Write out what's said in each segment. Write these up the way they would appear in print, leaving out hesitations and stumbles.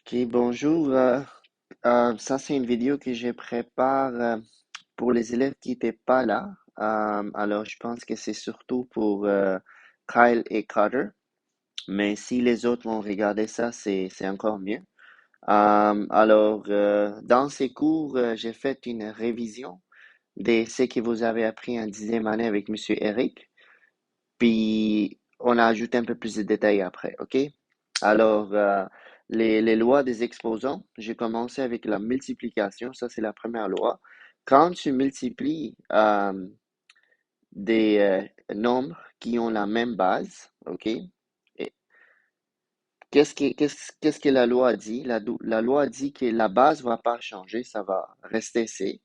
Ok, bonjour. Ça, c'est une vidéo que je prépare pour les élèves qui n'étaient pas là. Alors, je pense que c'est surtout pour Kyle et Carter. Mais si les autres vont regarder ça, c'est encore mieux. Dans ces cours, j'ai fait une révision de ce que vous avez appris en dixième année avec Monsieur Eric. Puis, on a ajouté un peu plus de détails après, OK? Alors, les lois des exposants, j'ai commencé avec la multiplication, ça c'est la première loi. Quand tu multiplies des nombres qui ont la même base, OK? Et qu'est-ce que la loi dit? La loi dit que la base va pas changer, ça va rester C.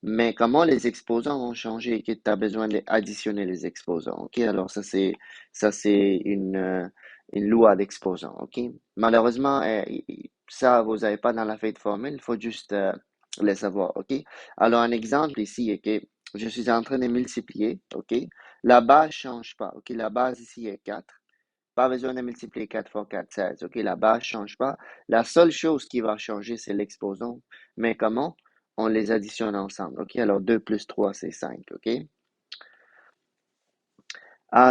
Mais comment les exposants vont changer et que tu as besoin d'additionner les exposants, OK? Alors ça c'est une loi d'exposants, OK? Malheureusement, ça vous n'avez pas dans la feuille de formule, il faut juste le savoir, OK? Alors un exemple ici est que je suis en train de multiplier, OK? La base change pas, OK? La base ici est 4. Pas besoin de multiplier 4 fois 4, 16. OK, la base ne change pas. La seule chose qui va changer, c'est l'exposant. Mais comment? On les additionne ensemble. OK, alors 2 plus 3, c'est 5. OK?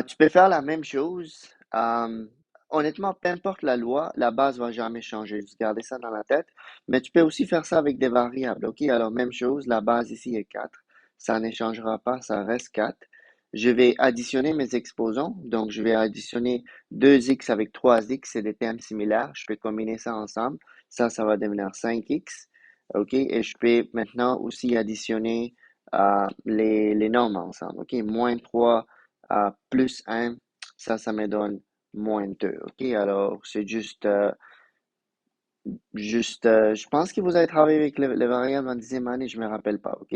Tu peux faire la même chose. Honnêtement, peu importe la loi, la base va jamais changer. Juste garder ça dans la tête. Mais tu peux aussi faire ça avec des variables. OK, alors même chose, la base ici est 4. Ça ne changera pas, ça reste 4. Je vais additionner mes exposants. Donc, je vais additionner 2x avec 3x. C'est des termes similaires. Je peux combiner ça ensemble. Ça va devenir 5x. OK, et je peux maintenant aussi additionner les nombres ensemble. OK, moins 3 plus un, ça me donne moins 2. OK, alors c'est je pense que vous avez travaillé avec les variables en dixième année, je me rappelle pas. OK,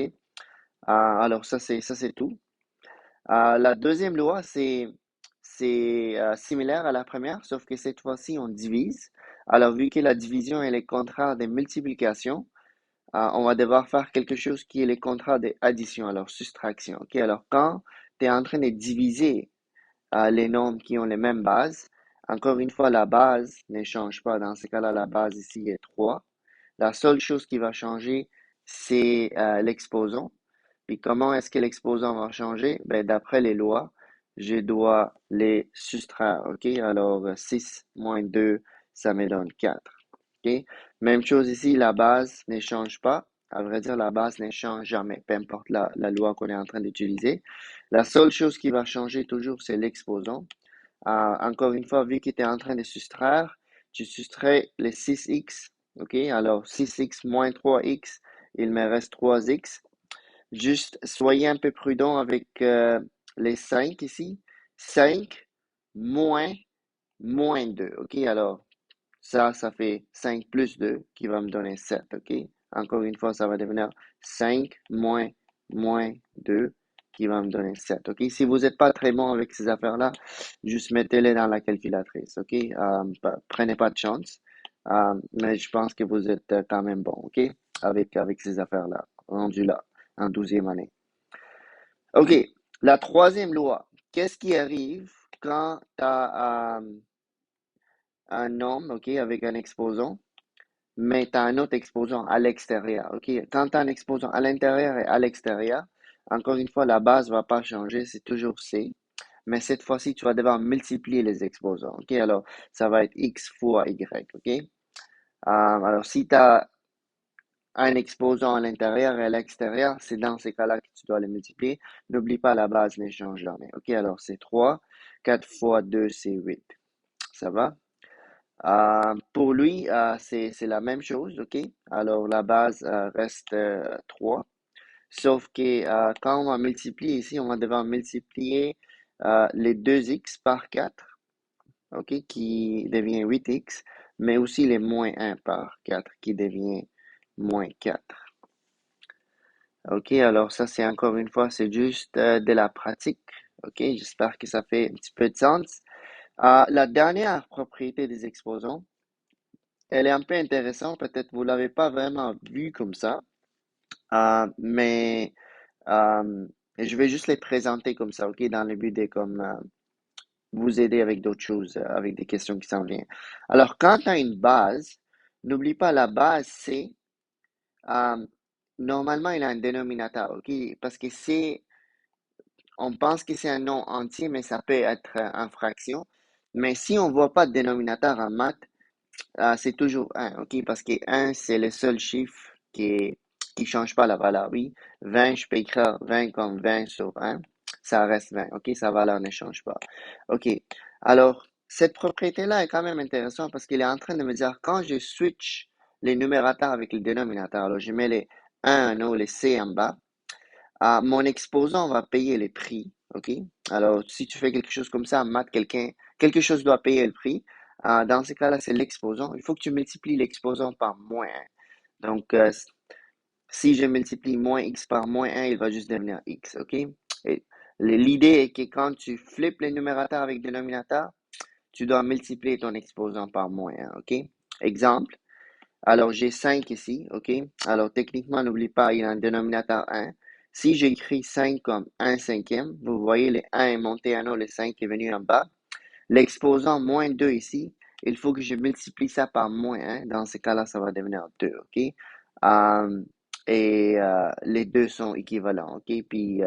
alors ça c'est tout. La deuxième loi, c'est similaire à la première, sauf que cette fois-ci, on divise. Alors, vu que la division est le contraire des multiplications, on va devoir faire quelque chose qui est le contraire des additions, alors soustraction. OK, alors quand tu es en train de diviser les nombres qui ont les mêmes bases. Encore une fois, la base ne change pas. Dans ce cas-là, la base ici est 3. La seule chose qui va changer, c'est l'exposant. Puis comment est-ce que l'exposant va changer? Ben, d'après les lois, je dois les soustraire. OK? Alors, 6 moins 2, ça me donne 4. OK? Même chose ici, la base ne change pas. À vrai dire, la base ne change jamais, peu importe la loi qu'on est en train d'utiliser. La seule chose qui va changer toujours, c'est l'exposant. Encore une fois, vu que tu es en train de soustraire, tu soustrais les 6x. OK? Alors, 6x moins 3x, il me reste 3x. Juste, soyez un peu prudent avec les 5 ici. 5 moins moins 2. OK? Alors, ça fait 5 plus 2 qui va me donner 7. OK? Encore une fois, ça va devenir 5 moins 2 qui va me donner 7. OK? Si vous n'êtes pas très bon avec ces affaires-là, juste mettez-les dans la calculatrice. OK? Prenez pas de chance. Mais je pense que vous êtes quand même bon. OK? Avec ces affaires-là, rendu là, en douzième année. OK. La troisième loi. Qu'est-ce qui arrive quand tu as un nombre, OK, avec un exposant? Mais tu as un autre exposant à l'extérieur. OK? Quand tu as un exposant à l'intérieur et à l'extérieur, encore une fois, la base ne va pas changer, c'est toujours C. Mais cette fois-ci, tu vas devoir multiplier les exposants. OK? Alors, ça va être X fois Y. OK? Alors, si tu as un exposant à l'intérieur et à l'extérieur, c'est dans ces cas-là que tu dois les multiplier. N'oublie pas, la base ne change jamais. OK? Alors, c'est 3. 4 fois 2, c'est 8. Ça va? Pour lui, c'est la même chose, OK? Alors, la base reste 3. Sauf que quand on va multiplier ici, on va devoir multiplier les 2x par 4, OK? Qui devient 8x, mais aussi les moins 1 par 4, qui devient moins 4. OK? Alors, ça, c'est encore une fois, c'est juste de la pratique. OK? J'espère que ça fait un petit peu de sens. La dernière propriété des exposants, elle est un peu intéressante, peut-être vous l'avez pas vraiment vue comme ça, mais je vais juste les présenter comme ça, ok, dans le but de comme vous aider avec d'autres choses, avec des questions qui s'en viennent. Alors, quand tu as une base, n'oublie pas la base C, euh, normalement il a un dénominateur, ok? Parce que C, on pense que c'est un nom entier, mais ça peut être en fraction. Mais si on voit pas de dénominateur en maths, c'est toujours un, ok? Parce que un c'est le seul chiffre qui change pas la valeur. Oui, 20 je peux écrire 20 comme 20 sur un, ça reste 20, ok? Sa valeur ne change pas. Ok, alors, cette propriété-là est quand même intéressante parce qu'il est en train de me dire, quand je switch les numérateurs avec les dénominateurs, alors je mets les 1 en haut, les C en bas, mon exposant va payer les prix, ok? Alors, si tu fais quelque chose comme ça en maths, quelque chose doit payer le prix. Dans ce cas-là, c'est l'exposant. Il faut que tu multiplies l'exposant par moins 1. Donc, si je multiplie moins x par moins 1, il va juste devenir x, ok? Et l'idée est que quand tu flippes les numérateurs avec dénominateur, tu dois multiplier ton exposant par moins 1, ok? Exemple, alors, j'ai 5 ici, OK? Alors, techniquement, n'oublie pas, il y a un dénominateur 1. Si j'écris 5 comme 1 cinquième, vous voyez, le 1 est monté en haut, le 5 est venu en bas. L'exposant moins 2 ici, il faut que je multiplie ça par moins 1. Dans ce cas-là, ça va devenir 2, OK? Euh, les deux sont équivalents, OK? Puis,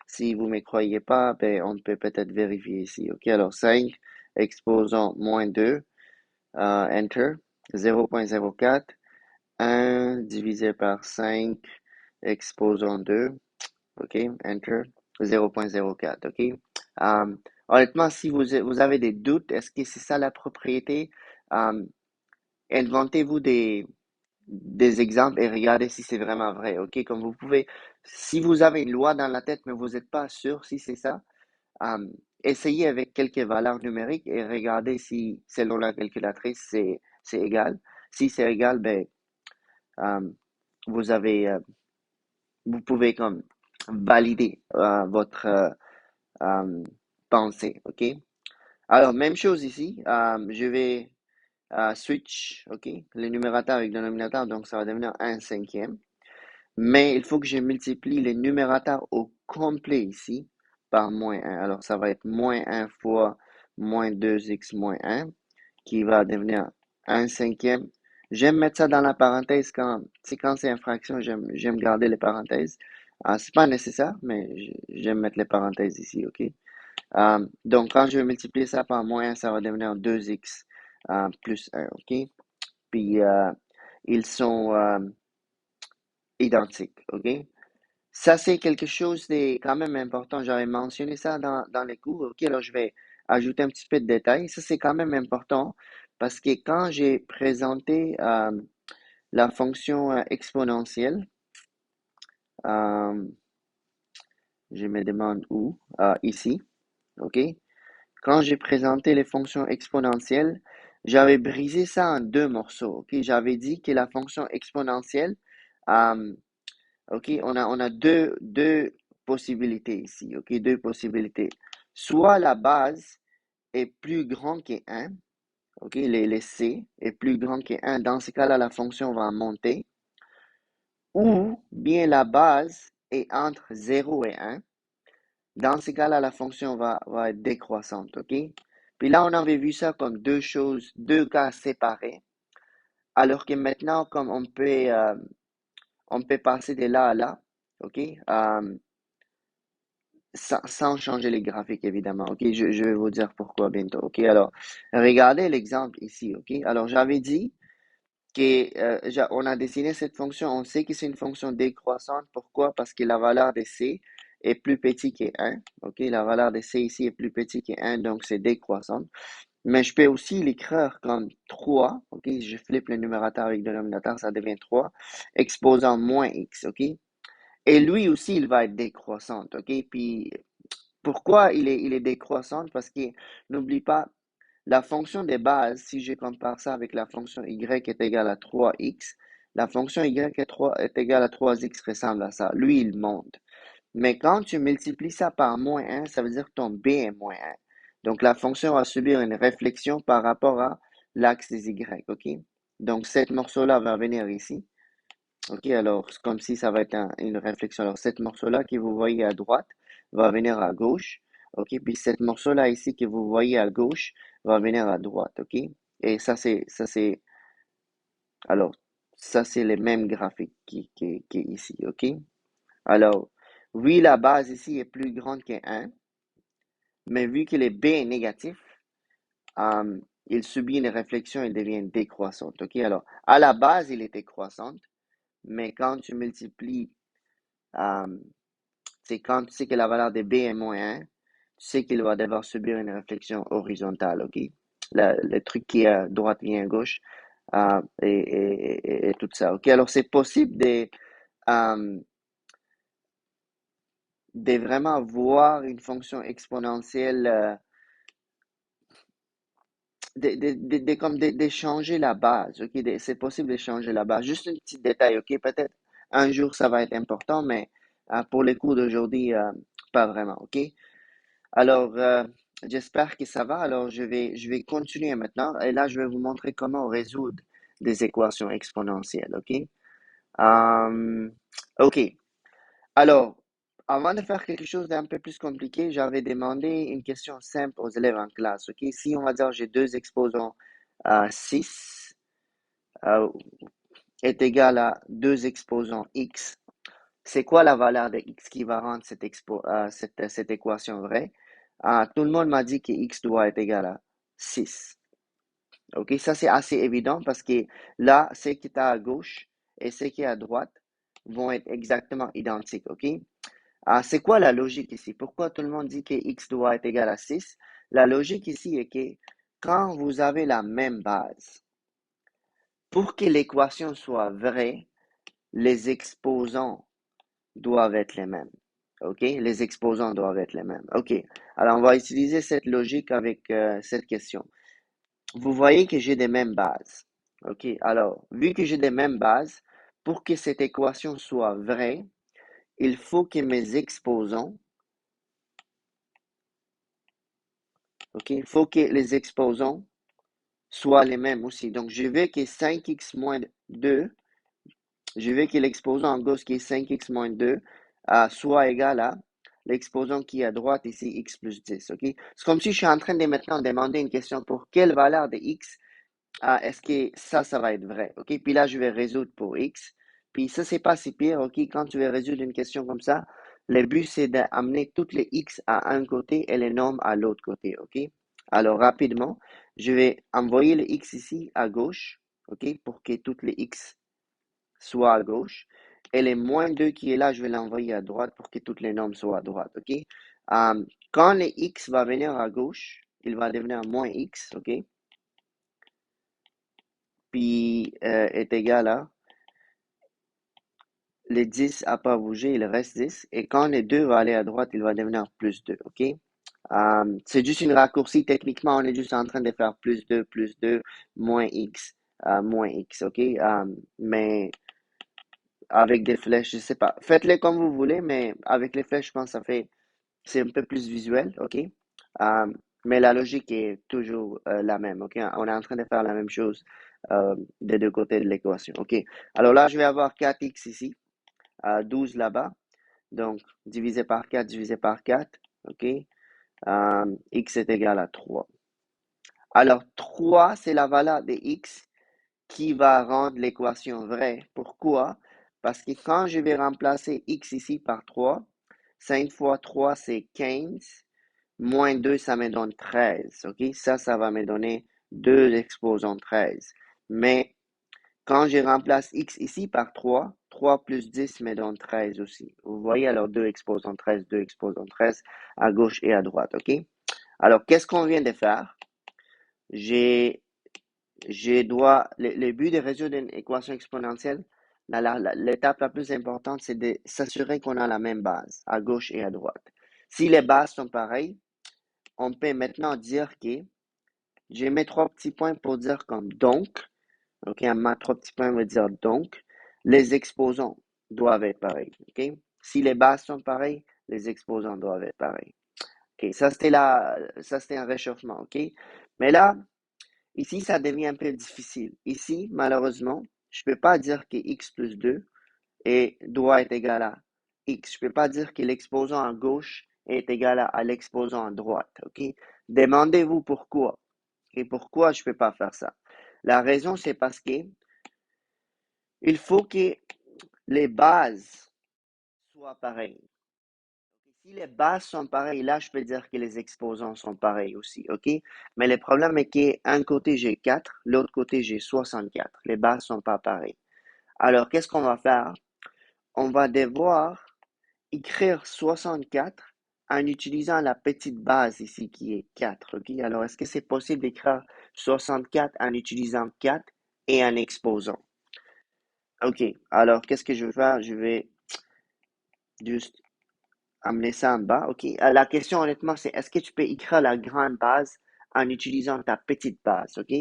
si vous ne me croyez pas, ben, on peut peut-être vérifier ici, OK? Alors, 5, exposant moins 2, Enter, 0,04. 1 divisé par 5, exposant 2, OK, Enter, 0,04, OK. Honnêtement, si vous avez des doutes, est-ce que c'est ça la propriété? Um, inventez-vous des exemples et regardez si c'est vraiment vrai, OK? Comme vous pouvez, si vous avez une loi dans la tête, mais vous n'êtes pas sûr si c'est ça, um, essayez avec quelques valeurs numériques et regardez si, selon la calculatrice, c'est égal. Si c'est égal, ben, um, vous avez, vous pouvez comme valider votre euh, pensée, ok? Alors, même chose ici, je vais switch, ok, le numérateur avec le dénominateur, donc ça va devenir 1 cinquième. Mais il faut que je multiplie le numérateur au complet ici par moins 1. Alors, ça va être moins 1 fois moins 2x moins 1 qui va devenir 1 cinquième. J'aime mettre ça dans la parenthèse quand c'est une fraction, j'aime garder les parenthèses. C'est pas nécessaire, mais j'aime mettre les parenthèses ici, ok? Donc, quand je vais multiplier ça par moins 1, ça va devenir 2x plus 1, ok? Puis, ils sont identiques, ok? Ça, c'est quelque chose de quand même important. J'avais mentionné ça dans les cours. OK, alors je vais ajouter un petit peu de détails. Ça, c'est quand même important parce que quand j'ai présenté la fonction exponentielle, euh, je me demande où, ici, OK? Quand j'ai présenté les fonctions exponentielles, j'avais brisé ça en deux morceaux, OK? J'avais dit que la fonction exponentielle, euh, OK, on a deux possibilités ici, OK, deux possibilités. Soit la base est plus grande que 1, OK, les C est plus grand que 1. Dans ce cas-là, la fonction va monter. Ou bien la base est entre 0 et 1. Dans ce cas-là, la fonction va être décroissante, OK? Puis là, on avait vu ça comme deux choses, deux cas séparés. Alors que maintenant, comme on peut passer de là à là, OK? Sans changer les graphiques, évidemment. OK, je vais vous dire pourquoi bientôt. OK, alors, regardez l'exemple ici. OK, alors j'avais dit que on a dessiné cette fonction. On sait que c'est une fonction décroissante. Pourquoi? Parce que la valeur de C est plus petite que 1. OK, la valeur de C ici est plus petite que 1, donc c'est décroissante. Mais je peux aussi l'écrire comme 3. OK, je flippe le numérateur avec le dénominateur, ça devient 3, exposant moins x. OK, et lui aussi, il va être décroissant. OK, puis pourquoi il est décroissant? Parce que n'oublie pas, la fonction de base, si je compare ça avec la fonction y est égale à 3x, la fonction y est égale à 3x ressemble à ça. Lui, il monte. Mais quand tu multiplies ça par moins 1, ça veut dire que ton b est moins 1. Donc, la fonction va subir une réflexion par rapport à l'axe des y. OK? Donc, cette morceau-là va venir ici. OK, alors, c'est comme si ça va être une réflexion. Alors, cette morceau-là que vous voyez à droite va venir à gauche. OK, puis cette morceau-là ici que vous voyez à gauche va venir à droite. OK? Et ça, c'est Alors, ça, c'est le même graphique qui est ici, OK? Alors, oui, la base ici est plus grande que 1, mais vu que le B est négatif, il subit une réflexion et devient décroissante, OK? Alors, à la base, il était croissante, mais quand tu multiplies, euh, c'est quand tu sais que la valeur de B est moins 1, tu sais qu'il va devoir subir une réflexion horizontale, OK? Le truc qui est à droite vient à gauche, et tout ça, OK? Alors, c'est possible euh, de vraiment voir une fonction exponentielle, comme de changer la base, ok? C'est possible de changer la base. Juste un petit détail, ok? Peut-être un jour ça va être important, mais pour les cours d'aujourd'hui, pas vraiment, ok? Alors, j'espère que ça va. Alors, je vais continuer maintenant. Et là, je vais vous montrer comment résoudre des équations exponentielles, ok? Euh, ok. Alors, avant de faire quelque chose d'un peu plus compliqué, j'avais demandé une question simple aux élèves en classe. Ok, si on va dire j'ai deux exposants 6 euh, est égal à deux exposants x, c'est quoi la valeur de x qui va rendre cette équation vraie? Tout le monde m'a dit que x doit être égal à 6. Ok, ça c'est assez évident parce que là, ce qui est à gauche et ce qui est à droite vont être exactement identiques. Ok? C'est quoi la logique ici? Pourquoi tout le monde dit que x doit être égal à 6? La logique ici est que quand vous avez la même base, pour que l'équation soit vraie, les exposants doivent être les mêmes. OK? Les exposants doivent être les mêmes. OK. Alors, on va utiliser cette logique avec cette question. Vous voyez que j'ai des mêmes bases. OK? Alors, vu que j'ai des mêmes bases, pour que cette équation soit vraie, il faut que mes exposants, OK? Il faut que les exposants soient les mêmes aussi. Donc, je veux que 5x moins 2, je veux que l'exposant en gauche qui est 5x moins 2 soit égal à l'exposant qui est à droite ici, x plus 10. OK? C'est comme si je suis en train de maintenant demander une question pour quelle valeur de x est-ce que ça va être vrai? OK? Puis là, je vais résoudre pour x. Puis ça, c'est pas si pire. OK? Quand tu veux résoudre une question comme ça, le but, c'est d'amener toutes les x à un côté et les nombres à l'autre côté. OK? Alors, rapidement, je vais envoyer le x ici à gauche. OK? Pour que toutes les x soient à gauche. Et le moins 2 qui est là, je vais l'envoyer à droite pour que toutes les nombres soient à droite. OK? Quand le x va venir à gauche, il va devenir moins x. OK? Puis est égal à les 10 n'a pas bougé, il reste 10. Et quand les 2 va aller à droite, il va devenir plus 2, OK? C'est juste une raccourci. Techniquement, on est juste en train de faire plus 2, moins x, OK? Mais avec des flèches, je sais pas. Faites-les comme vous voulez, mais avec les flèches, je pense que c'est un peu plus visuel, OK? Mais la logique est toujours la même, OK? On est en train de faire la même chose des deux côtés de l'équation, OK? Alors là, je vais avoir 4x ici, 12 là-bas. Donc, divisé par 4, divisé par 4, OK? X est égal à 3. Alors, 3, c'est la valeur de x qui va rendre l'équation vraie. Pourquoi? Parce que quand je vais remplacer x ici par 3, 5 fois 3, c'est 15. Moins 2, ça me donne 13. OK? Ça va me donner 2 exposants 13. Mais quand je remplace x ici par 3, 3 plus 10 me donne 13 aussi. Vous voyez alors 2 exposants 13, 2 exposants 13 à gauche et à droite. OK? Alors, qu'est-ce qu'on vient de faire? J'ai le but de résoudre une équation exponentielle, l'étape la plus importante, c'est de s'assurer qu'on a la même base, à gauche et à droite. Si les bases sont pareilles, on peut maintenant dire que j'ai mis trois petits points pour dire comme donc. OK, en maths, trois petits points veut dire donc. Les exposants doivent être pareils. OK? Si les bases sont pareilles, les exposants doivent être pareils. OK, ça c'était un réchauffement. OK? Mais là, ici, ça devient un peu difficile. Ici, malheureusement, je ne peux pas dire que x plus 2 doit être égal à x. Je ne peux pas dire que l'exposant à gauche est égal à l'exposant à droite. OK? Demandez-vous pourquoi. Et pourquoi je ne peux pas faire ça? La raison, c'est parce que il faut que les bases soient pareilles. Si les bases sont pareilles, là, je peux dire que les exposants sont pareils aussi, OK? Mais le problème est qu'un côté, j'ai 4, l'autre côté, j'ai 64. Les bases sont pas pareilles. Alors, qu'est-ce qu'on va faire? On va devoir écrire 64 en utilisant la petite base ici qui est 4, OK? Alors, est-ce que c'est possible d'écrire 64 en utilisant 4 et en exposant? OK. Alors, qu'est-ce que je vais faire? Je vais juste amener ça en bas, OK? La question, honnêtement, c'est est-ce que tu peux écrire la grande base en utilisant ta petite base, OK?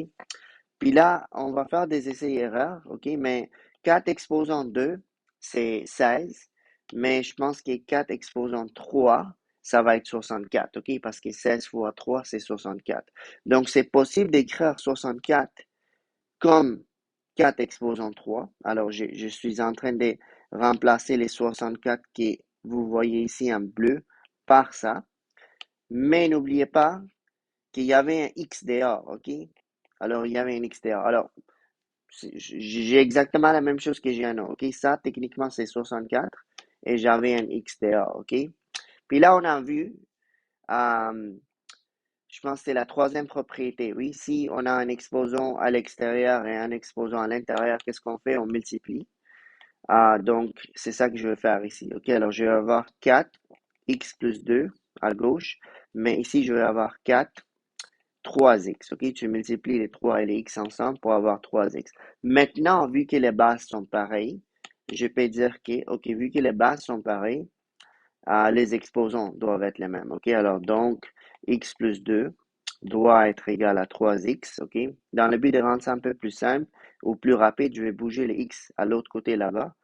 Puis là, on va faire des essais-erreurs, OK? Mais 4 exposant 2, c'est 16. Mais je pense que 4 exposant 3, ça va être 64, OK? Parce que 16 fois 3, c'est 64. Donc, c'est possible d'écrire 64 comme 4 exposant 3. Alors, je suis en train de remplacer les 64 que vous voyez ici en bleu par ça. Mais n'oubliez pas qu'il y avait un X dehors, OK? Alors, il y avait un X dehors. Alors, j'ai exactement la même chose que j'ai un OK? Ça, techniquement, c'est 64 et j'avais un X dehors, OK? Puis là, on a vu, euh, je pense que c'est la troisième propriété. Oui, si on a un exposant à l'extérieur et un exposant à l'intérieur, qu'est-ce qu'on fait? On multiplie. Donc, c'est ça que je vais faire ici. OK, alors je vais avoir 4 x plus 2 à gauche, mais ici, je vais avoir 4 3x. OK, tu multiplies les 3 et les x ensemble pour avoir 3x. Maintenant, vu que les bases sont pareilles, je peux dire que, OK, vu que les bases sont pareilles, les exposants doivent être les mêmes. OK, alors donc, x plus 2 doit être égal à 3x. OK, dans le but de rendre ça un peu plus simple ou plus rapide, je vais bouger les x à l'autre côté là-bas.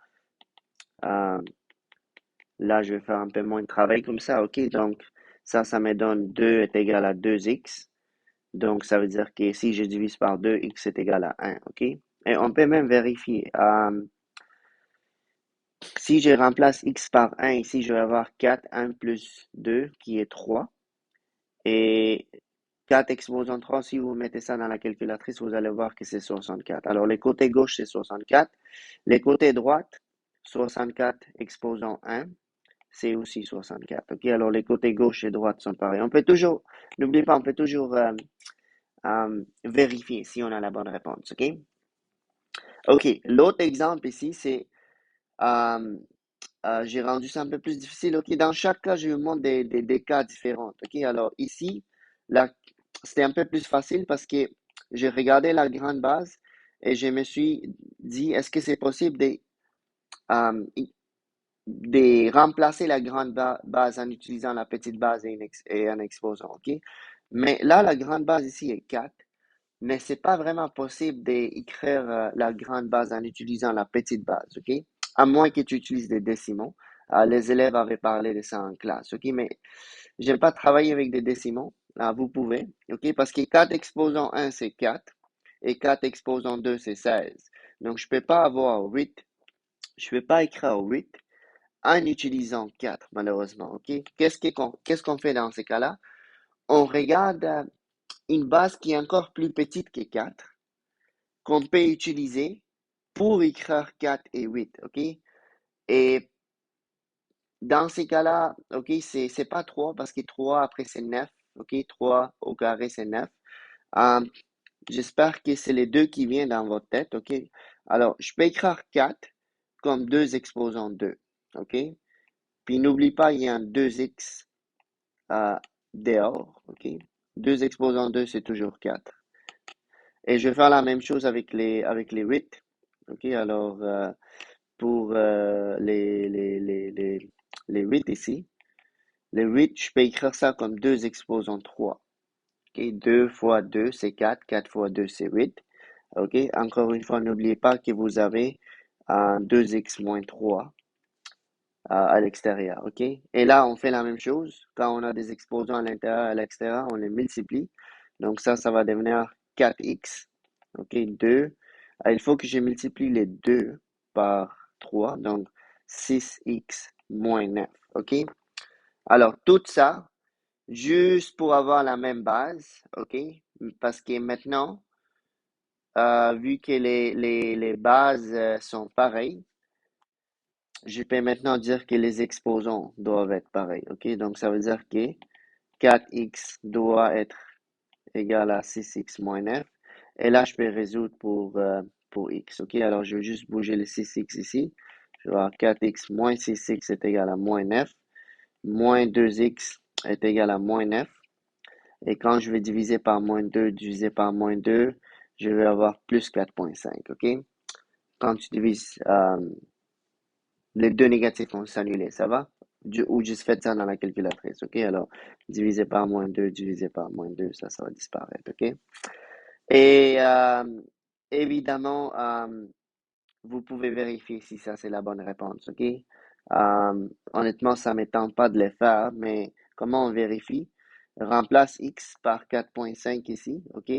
Là, je vais faire un peu moins de travail comme ça. OK, donc ça me donne 2 est égal à 2x. Donc, ça veut dire que si je divise par 2, x est égal à 1, OK? Et on peut même vérifier. Si je remplace x par 1, ici, je vais avoir 4, 1 plus 2, qui est 3. Et 4 exposant 3, si vous mettez ça dans la calculatrice, vous allez voir que c'est 64. Alors, les côtés gauche, c'est 64. Les côtés droite, 64 exposant 1, c'est aussi 64. OK? Alors, les côtés gauche et droite sont pareils. On peut toujours, n'oubliez pas, on peut toujours vérifier si on a la bonne réponse, OK? OK, l'autre exemple ici, c'est, euh, j'ai rendu ça un peu plus difficile, OK? Dans chaque cas, je vous montre des cas différents, OK? Alors ici, là, c'était un peu plus facile parce que j'ai regardé la grande base et je me suis dit, est-ce que c'est possible euh, de remplacer la grande base en utilisant la petite base et en exposant, OK? Mais là, la grande base ici est 4. Mais c'est pas vraiment possible d'écrire la grande base en utilisant la petite base, OK? À moins que tu utilises des décimaux. Les élèves avaient parlé de ça en classe, OK? Mais j'aime pas travailler avec des décimaux. Vous pouvez, OK? Parce que 4 exposant 1, c'est 4. Et 4 exposant 2, c'est 16. Donc, je peux pas avoir 8. Je peux pas écrire 8 en utilisant 4, malheureusement, OK? Qu'est-ce qu'on fait dans ces cas-là? On regarde une base qui est encore plus petite que 4 qu'on peut utiliser pour écrire 4 et 8, OK? Et dans ces cas-là, OK, c'est pas 3 parce que 3 après c'est 9, OK? 3 au carré c'est 9. Euh, J'espère que c'est les deux qui viennent dans votre tête, OK? Alors, je peux écrire 4 comme 2 exposant 2, OK? Puis n'oublie pas, il y a un 2x euh, dehors, OK? 2 exposant 2, c'est toujours 4. Et je vais faire la même chose avec les 8. OK, alors pour les 8 ici, les 8, je peux écrire ça comme 2 exposant 3. OK, 2 fois 2, c'est 4. 4 fois 2, c'est 8. OK, encore une fois, n'oubliez pas que vous avez 2x moins 3 à l'extérieur. OK, et là, on fait la même chose. Quand on a des exposants à l'intérieur et à l'extérieur, on les multiplie. Donc ça va devenir 4x. OK, 2. Il faut que je multiplie les 2 par 3. Donc 6x moins 9. OK, alors tout ça, juste pour avoir la même base. OK, parce que maintenant, vu que les bases sont pareilles, je peux maintenant dire que les exposants doivent être pareils. OK? Donc, ça veut dire que 4x doit être égal à 6x moins 9. Et là, je peux résoudre pour x. OK? Alors, je vais juste bouger le 6x ici. Je vais avoir 4x moins 6x est égal à moins 9. Moins 2x est égal à moins 9. Et quand je vais diviser par moins 2, diviser par moins 2, je vais avoir plus 4,5. OK? Quand tu divises, les deux négatifs vont s'annuler, ça va? Ou juste faites ça dans la calculatrice, ok? Alors, divisé par moins 2, divisé par moins 2, ça va disparaître, ok? Et évidemment, vous pouvez vérifier si ça c'est la bonne réponse, ok? Honnêtement, ça ne m'étend pas de le faire, mais comment on vérifie? Remplace x par 4,5 ici, ok?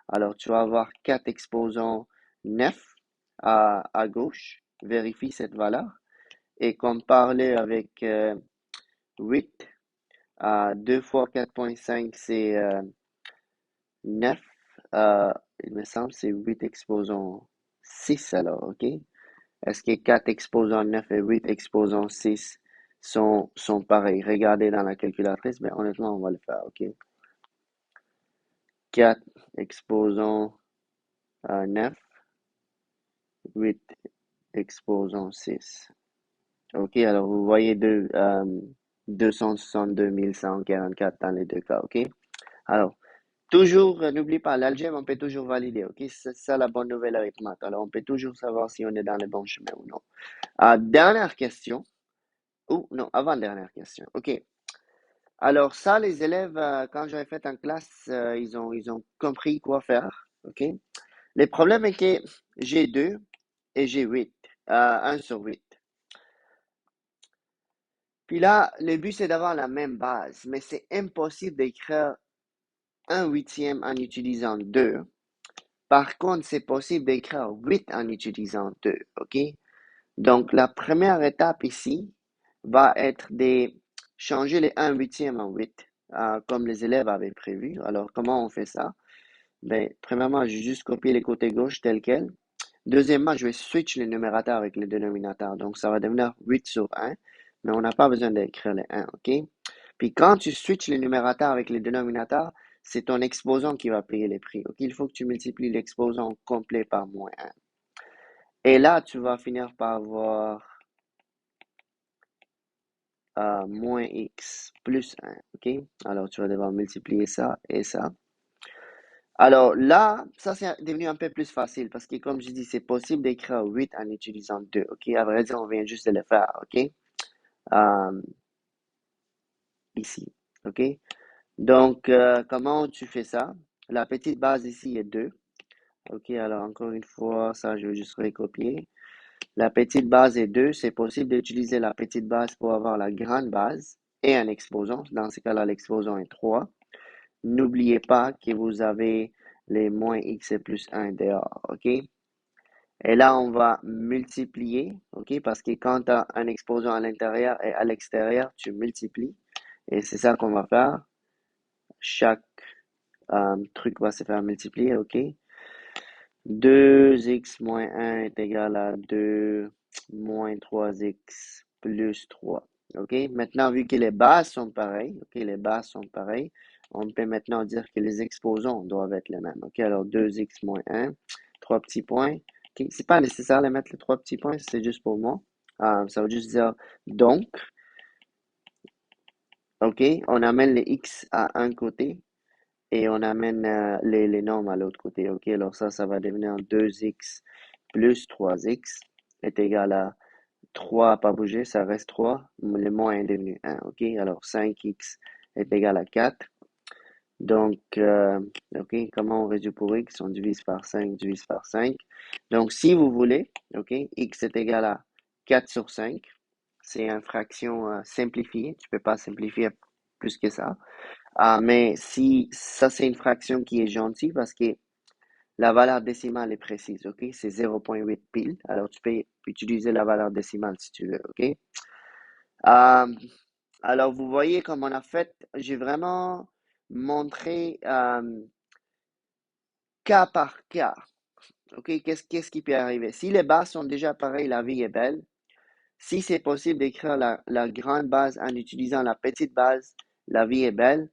Alors, tu vas avoir 4 exposants 9 à gauche. Vérifie cette valeur et compare-le avec 8. 2 fois 4,5, c'est 9. Il me semble que c'est 8 exposants 6 alors, OK? Est-ce que 4 exposants 9 et 8 exposants 6 sont pareils? Regardez dans la calculatrice, mais honnêtement, on va le faire, OK? 4 exposants 9, 8 exposants 6. OK, alors vous voyez 262 144 dans les deux cas, OK? Alors, toujours, n'oublie pas, l'algèbre, on peut toujours valider, OK? C'est ça la bonne nouvelle avec maths. Alors, on peut toujours savoir si on est dans le bon chemin ou non. Dernière question, ou non, avant-dernière question, OK? Alors, ça, les élèves, quand j'avais fait en classe, ils ont compris quoi faire, OK? Le problème est que j'ai 2 et j'ai 8, 1 sur 8. Puis là, le but, c'est d'avoir la même base, mais c'est impossible d'écrire un huitième en utilisant 2. Par contre, c'est possible d'écrire 8 en utilisant 2, OK? Donc, la première étape ici va être de changer les 1 huitième en 8, comme les élèves avaient prévu. Alors, comment on fait ça? Ben, premièrement, je vais juste copier les côtés gauche tel quel. Deuxièmement, je vais switch le numérateur avec le dénominateur. Donc, ça va devenir 8 sur 1, mais on n'a pas besoin d'écrire les 1, OK? Puis, quand tu switches le numérateur avec le dénominateur, c'est ton exposant qui va payer les prix, OK? Il faut que tu multiplies l'exposant complet par moins 1. Et là, tu vas finir par avoir moins x plus 1, OK? Alors, tu vas devoir multiplier ça et ça. Alors là, ça c'est devenu un peu plus facile parce que comme je dis, c'est possible d'écrire 8 en utilisant 2, OK? À vrai dire, on vient juste de le faire, OK? Euh, ici, OK? Donc, comment tu fais ça? La petite base ici est 2, OK? Alors, encore une fois, ça, je vais juste recopier. La petite base est 2, c'est possible d'utiliser la petite base pour avoir la grande base et un exposant. Dans ce cas-là, l'exposant est 3. N'oubliez pas que vous avez les moins x et plus 1 dehors, OK? Et là, on va multiplier, OK? Parce que quand tu as un exposant à l'intérieur et à l'extérieur, tu multiplies. Et c'est ça qu'on va faire. Chaque truc va se faire multiplier, OK? 2x moins 1 est égal à 2 moins 3x plus 3. OK? Maintenant, vu que les bases sont pareilles, OK, les bases sont pareilles, on peut maintenant dire que les exposants doivent être les mêmes. OK? Alors, 2x moins 1, 3 petits points. OK? C'est pas nécessaire de mettre les 3 petits points, c'est juste pour moi. Ça veut juste dire donc. OK? On amène les x à un côté et on amène les nombres à l'autre côté. OK, alors ça va devenir 2x plus 3x est égal à 3 pas bouger, ça reste 3. Le moins est devenu 1. OK, alors 5x est égal à 4. Donc, OK, comment on résout pour x? On divise par 5, divise par 5. Donc, si vous voulez, OK, x est égal à 4 sur 5. C'est une fraction simplifiée. Tu peux pas simplifier plus que ça. Mais si ça, c'est une fraction qui est gentille parce que la valeur décimale est précise, OK? C'est 0,8 pile. Alors, tu peux utiliser la valeur décimale si tu veux, OK? Euh, alors, vous voyez comme on a fait, j'ai vraiment montré cas par cas OK, qu'est-ce qui peut arriver? Si les bases sont déjà pareilles, la vie est belle. Si c'est possible d'écrire la grande base en utilisant la petite base, la vie est belle.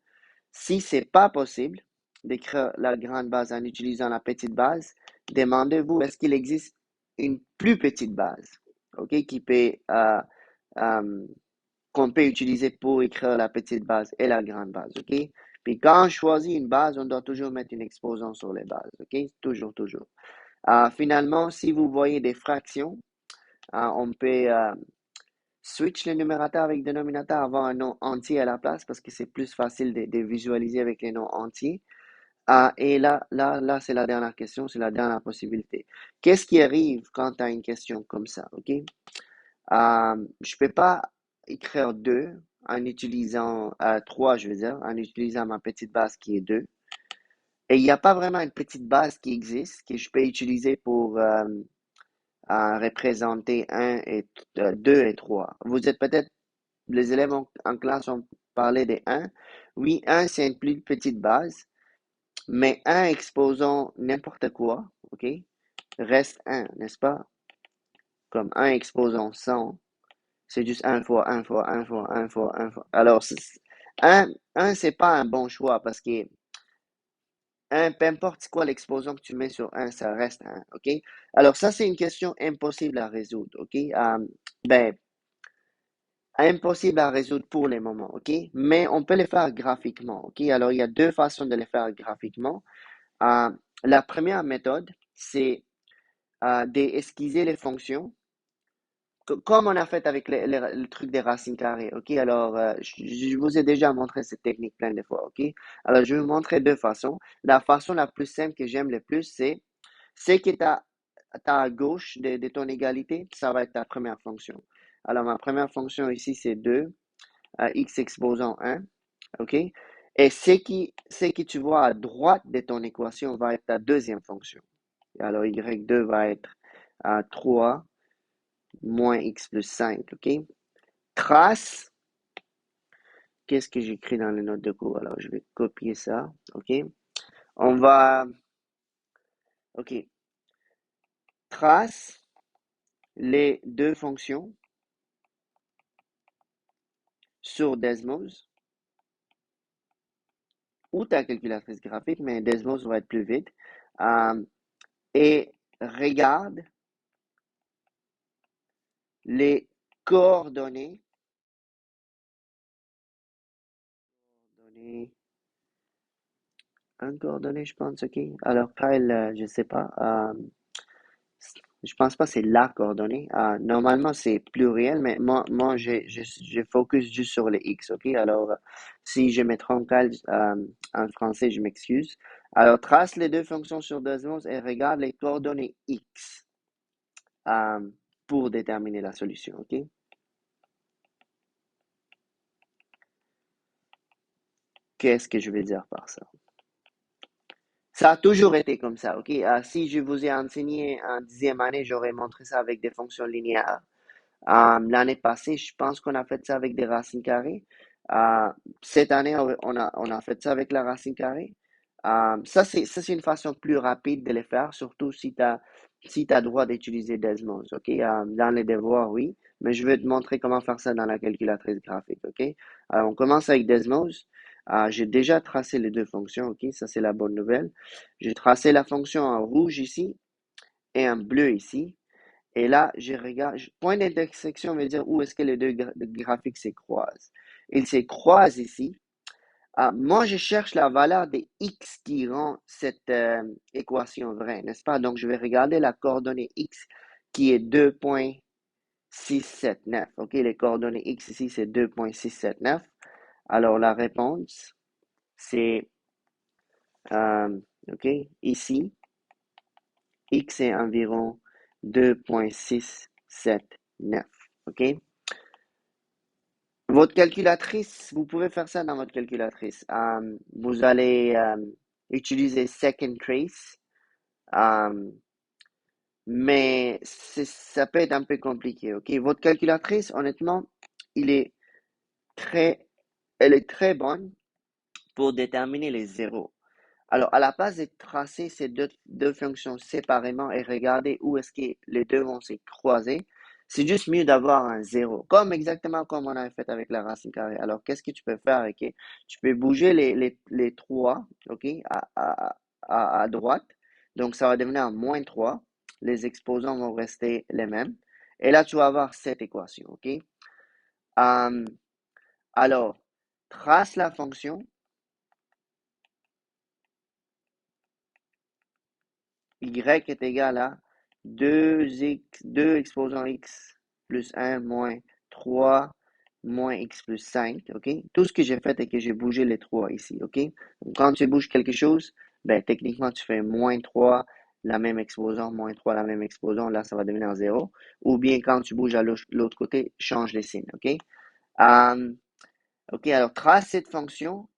Si c'est pas possible d'écrire la grande base en utilisant la petite base, demandez-vous est-ce qu'il existe une plus petite base, OK, euh, qu'on peut utiliser pour écrire la petite base et la grande base, OK? Puis quand on choisit une base, on doit toujours mettre une exposant sur les bases, OK? Toujours, toujours. Finalement, si vous voyez des fractions, on peut switch le numérateur avec dénominateur, avoir un nom entier à la place parce que c'est plus facile de visualiser avec les noms entiers. Et là, c'est la dernière question, c'est la dernière possibilité. Qu'est-ce qui arrive quand tu as une question comme ça, OK? Je ne peux pas écrire 2 en utilisant 3, je veux dire, en utilisant ma petite base qui est 2. Et il n'y a pas vraiment une petite base qui existe que je peux utiliser pour représenter 1 et 2 et 3. Vous êtes peut-être, les élèves en classe ont parlé des 1. Oui, 1, c'est une plus petite base, mais 1 exposant n'importe quoi, OK, reste 1, n'est-ce pas? Comme 1 exposant 100, c'est juste 1 fois 1 fois 1 fois 1 fois 1 fois. Alors, 1, c'est pas un bon choix parce que 1, peu importe quoi l'exposant que tu mets sur 1, ça reste 1, OK? Alors, ça, c'est une question impossible à résoudre, OK? Ben, impossible à résoudre pour le moment, OK? Mais on peut les faire graphiquement, OK? Alors, il y a deux façons de les faire graphiquement. Euh, la première méthode, c'est d'esquisser les fonctions, comme on a fait avec le truc des racines carrées, OK? Alors, je vous ai déjà montré cette technique plein de fois, OK? Alors, je vais vous montrer deux façons. La façon la plus simple que j'aime le plus, c'est que tu as à gauche de ton égalité, ça va être ta première fonction. Alors, ma première fonction ici, c'est 2, x exposant 1, OK? Et ce qui tu vois à droite de ton équation va être ta deuxième fonction. Alors, y2 va être 3 moins x plus 5, OK? Trace, qu'est-ce que j'écris dans les notes de cours? Alors, je vais copier ça, OK? On va, OK, trace les deux fonctions sur Desmos ou ta calculatrice graphique, mais Desmos va être plus vite. Et regarde les coordonnées. Un coordonnée, je pense, OK. Alors, Kyle, je sais pas. Je pense pas que c'est la coordonnée. Normalement, c'est pluriel, mais moi je focus juste sur les X, OK? Alors, si je me trompe, Kyle, en français, je m'excuse. Alors, trace les deux fonctions sur Desmos et regarde les coordonnées X euh, pour déterminer la solution, OK? Qu'est-ce que je vais dire par ça? Ça a toujours été comme ça, OK? Si je vous ai enseigné en 10e année, j'aurais montré ça avec des fonctions linéaires. L'année passée, je pense qu'on a fait ça avec des racines carrées. Euh, cette année, on a fait ça avec la racine carrée. Ça, c'est une façon plus rapide de le faire, surtout si tu as droit d'utiliser Desmos, OK? Dans les devoirs, oui, mais je vais te montrer comment faire ça dans la calculatrice graphique, OK? Alors, on commence avec Desmos. J'ai déjà tracé les deux fonctions, OK? Ça, c'est la bonne nouvelle. J'ai tracé la fonction en rouge ici et en bleu ici. Et là, je regarde, point d'intersection veut dire où est-ce que les deux graphiques se croisent. Ils se croisent ici. Moi, je cherche la valeur de x qui rend cette équation vraie, n'est-ce pas? Donc, je vais regarder la coordonnée x qui est 2,679. OK, les coordonnées x ici, c'est 2,679. Alors, la réponse, c'est, OK, ici, x est environ 2,679. OK? Votre calculatrice, vous pouvez faire ça dans votre calculatrice. Vous allez utiliser Second Trace, euh, mais ça peut être un peu compliqué. OK? Votre calculatrice, honnêtement, il est très, elle est très bonne pour déterminer les zéros. Alors, à la place de tracer ces deux fonctions séparément et regarder où est-ce que les deux vont se croiser, c'est juste mieux d'avoir un zéro, comme exactement comme on a fait avec la racine carrée. Alors, qu'est-ce que tu peux faire? Ok? Tu peux bouger les 3, ok, à droite. Donc, ça va devenir moins 3. Les exposants vont rester les mêmes. Et là, tu vas avoir cette équation, ok? Alors, trace la fonction y est égal à 2 exposant x plus 1 moins 3 moins x plus 5, ok? Tout ce que j'ai fait est que j'ai bougé les 3 ici, ok? Donc, quand tu bouges quelque chose, ben, techniquement, tu fais moins 3, la même exposant, moins 3, la même exposant, là, ça va devenir 0. Ou bien, quand tu bouges à l'autre côté, change les signes, ok? Ok, alors trace cette fonction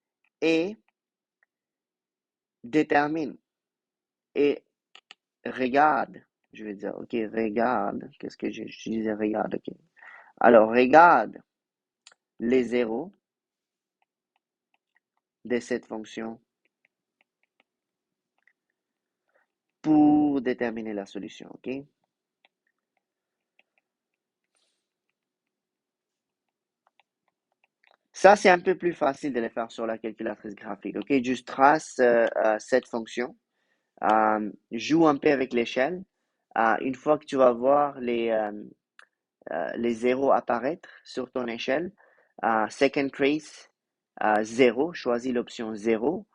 et détermine et regarde, je vais dire, ok, regarde, qu'est-ce que je disais, regarde, ok. Alors, regarde les zéros de cette fonction pour déterminer la solution, ok. Ça, c'est un peu plus facile de le faire sur la calculatrice graphique, ok. Juste trace cette fonction, joue un peu avec l'échelle. Une fois que tu vas voir les zéros apparaître sur ton échelle, second trace 0, choisis l'option 0.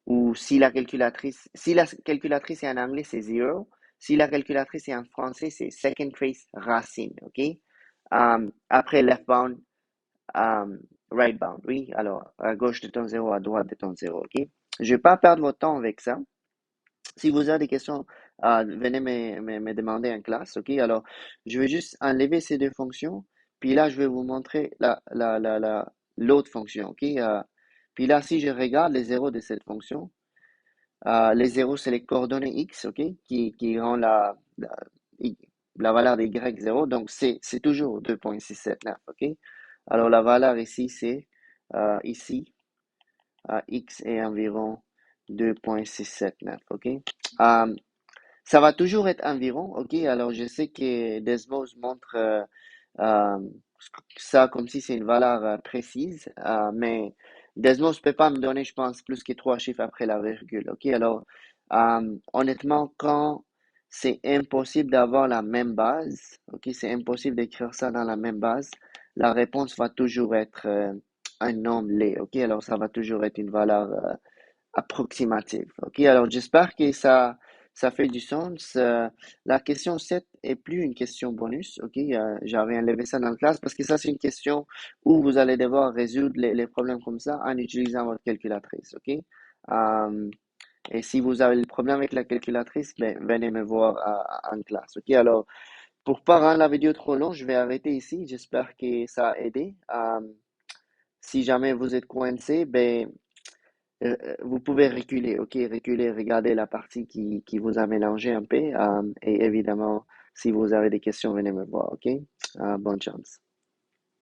Ou si la calculatrice est en anglais, c'est zero. Si la calculatrice est en français, c'est second trace racine, ok? Après left bound, right bound, oui. Alors, à gauche de ton zéro, à droite de ton zéro, ok? Je vais pas perdre votre temps avec ça. Si vous avez des questions, venez me demander en classe, ok? Alors, je vais juste enlever ces deux fonctions, puis là, je vais vous montrer l'autre fonction, ok? Puis là, si je regarde les zéros de cette fonction, les zéros, c'est les coordonnées x, ok, qui rend la valeur de y 0. Donc, c'est toujours 2,679, ok. Alors, la valeur ici, c'est ici, x est environ 2,679, ok. Ça va toujours être environ, ok. Alors, je sais que Desmos montre euh, ça comme si c'est une valeur précise, mais Desmos ne peut pas me donner, je pense, plus que 3 chiffres après la virgule. Ok, alors honnêtement, quand c'est impossible d'avoir la même base, ok, c'est impossible d'écrire ça dans la même base, la réponse va toujours être un nombre laid. Ok, alors ça va toujours être une valeur approximative. Ok, alors j'espère que ça fait du sens. La question 7 est plus une question bonus. Ok, j'avais enlevé ça dans la classe parce que ça, c'est une question où vous allez devoir résoudre les problèmes comme ça en utilisant votre calculatrice. Ok, et si vous avez le problème avec la calculatrice, ben, venez me voir en classe. Ok, alors pour pas rendre la vidéo trop longue, je vais arrêter ici. J'espère que ça a aidé. Si jamais vous êtes coincé, ben vous pouvez reculer, ok, reculer, regarder la partie qui vous a mélangé un peu, et évidemment, si vous avez des questions, venez me voir, ok? Bonne chance.